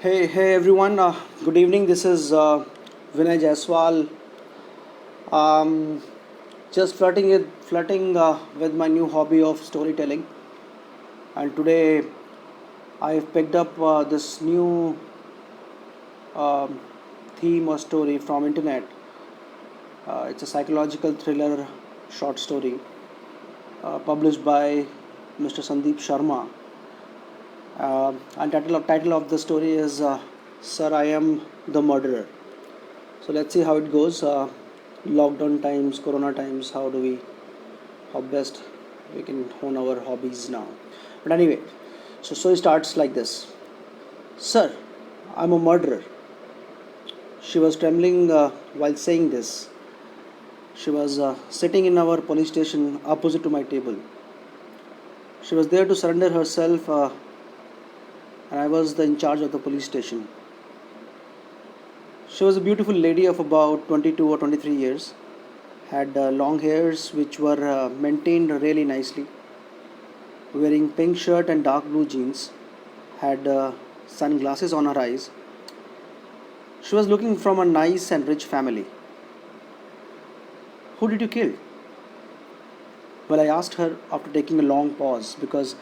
Hey everyone. Good evening. This is Vinay Jaiswal. Um, just flirting with my new hobby of storytelling. And today I've picked up this new um, theme or story from internet. It's a psychological thriller short story published by Mr. Sandeep Sharma. And title of the story is "Sir, I Am the Murderer." So let's see how it goes. Lockdown times, Corona times. How best we can hone our hobbies now. But anyway, so it starts like this. Sir, I'm a murderer. She was trembling while saying this. She was sitting in our police station opposite to my table. She was there to surrender herself, and I was the in charge of the police station. She was a beautiful lady of about 22 or 23 years, had long hairs which were maintained really nicely, wearing pink shirt and dark blue jeans, had sunglasses on her eyes. She was looking from a nice and rich family. Who did you kill? Well, I asked her after taking a long pause because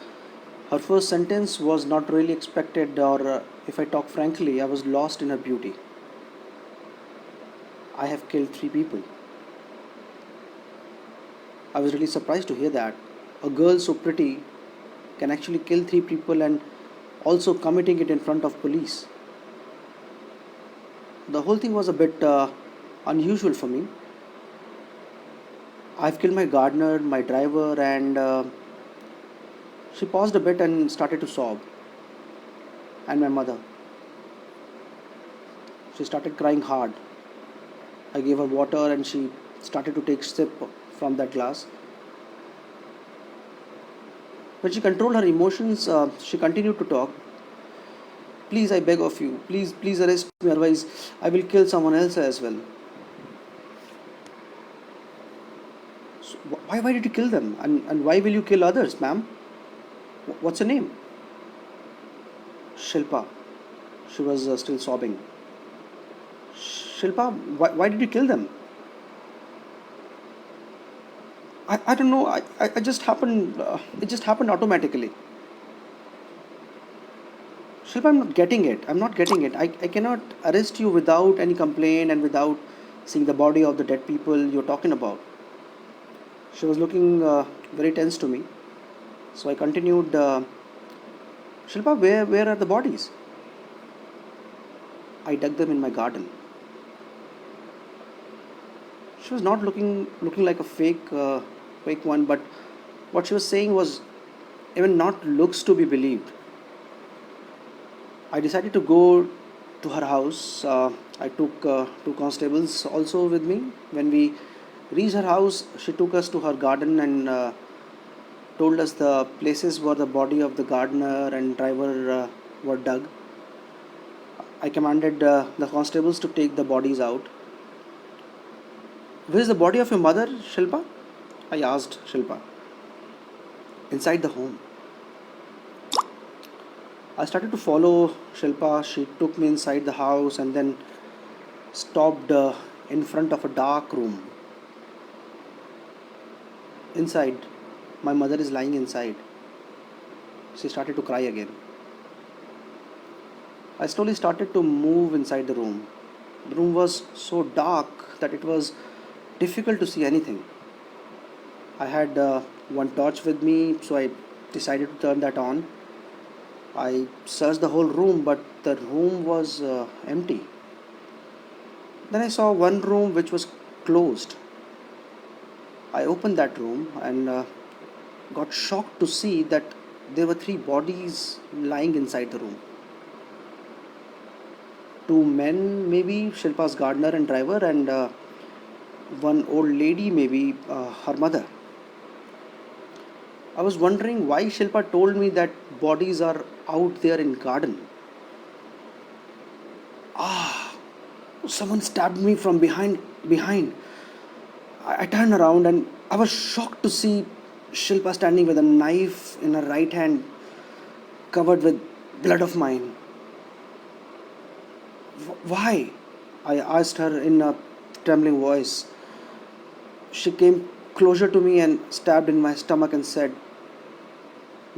her first sentence was not really expected, or if I talk frankly, I was lost in her beauty. I have killed three people. I was really surprised to hear that. A girl so pretty can actually kill three people and also committing it in front of police. The whole thing was a bit unusual for me. I've killed my gardener, my driver, and she paused a bit and started to sob. And my mother. She started crying hard. I gave her water and she started to take sip from that glass. When she controlled her emotions, she continued to talk. Please, I beg of you. Please arrest me, otherwise I will kill someone else as well. So why did you kill them? And why will you kill others, ma'am? What's her name? Shilpa. She was still sobbing. Shilpa, why did you kill them? I don't know. I just happened. It just happened automatically. Shilpa, I'm not getting it. I'm not getting it. I cannot arrest you without any complaint and without seeing the body of the dead people you're talking about. She was looking very tense to me. So I continued. Shilpa, where are the bodies? I dug them in my garden. She was not looking like a fake one, but what she was saying was even not looks to be believed. I decided to go to her house. I took two constables also with me. When we reached her house, she took us to her garden and told us the places where the body of the gardener and driver were dug. I commanded the constables to take the bodies out. Where is the body of your mother, Shilpa? I asked Shilpa. Inside the home. I started to follow Shilpa. She took me inside the house and then stopped in front of a dark room. Inside, my mother is lying inside. She started to cry again. I slowly started to move inside the room. The room was so dark that it was difficult to see anything. I had one torch with me, so I decided to turn that on. I searched the whole room, but the room was empty. Then I saw one room which was closed. I opened that room and got shocked to see that there were three bodies lying inside the room. Two men, maybe Shilpa's gardener and driver, and one old lady, maybe her mother. I was wondering why Shilpa told me that bodies are out there in garden. Ah, someone stabbed me from behind. I turned around and I was shocked to see Shilpa standing with a knife in her right hand covered with blood of mine. Why? I asked her in a trembling voice. She came closer to me and stabbed in my stomach and said,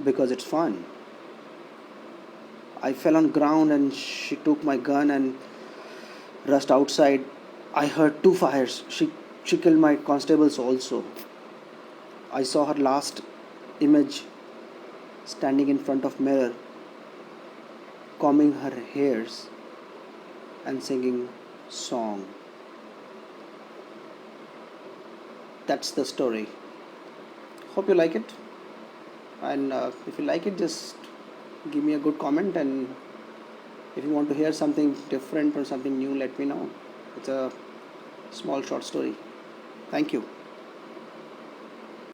because it's fun. I fell on ground and she took my gun and rushed outside. I heard two fires. She killed my constables also. I saw her last image standing in front of mirror, combing her hairs and singing song. That's the story. Hope you like it. And if you like it, just give me a good comment. And if you want to hear something different or something new, let me know. It's a small short story. Thank you.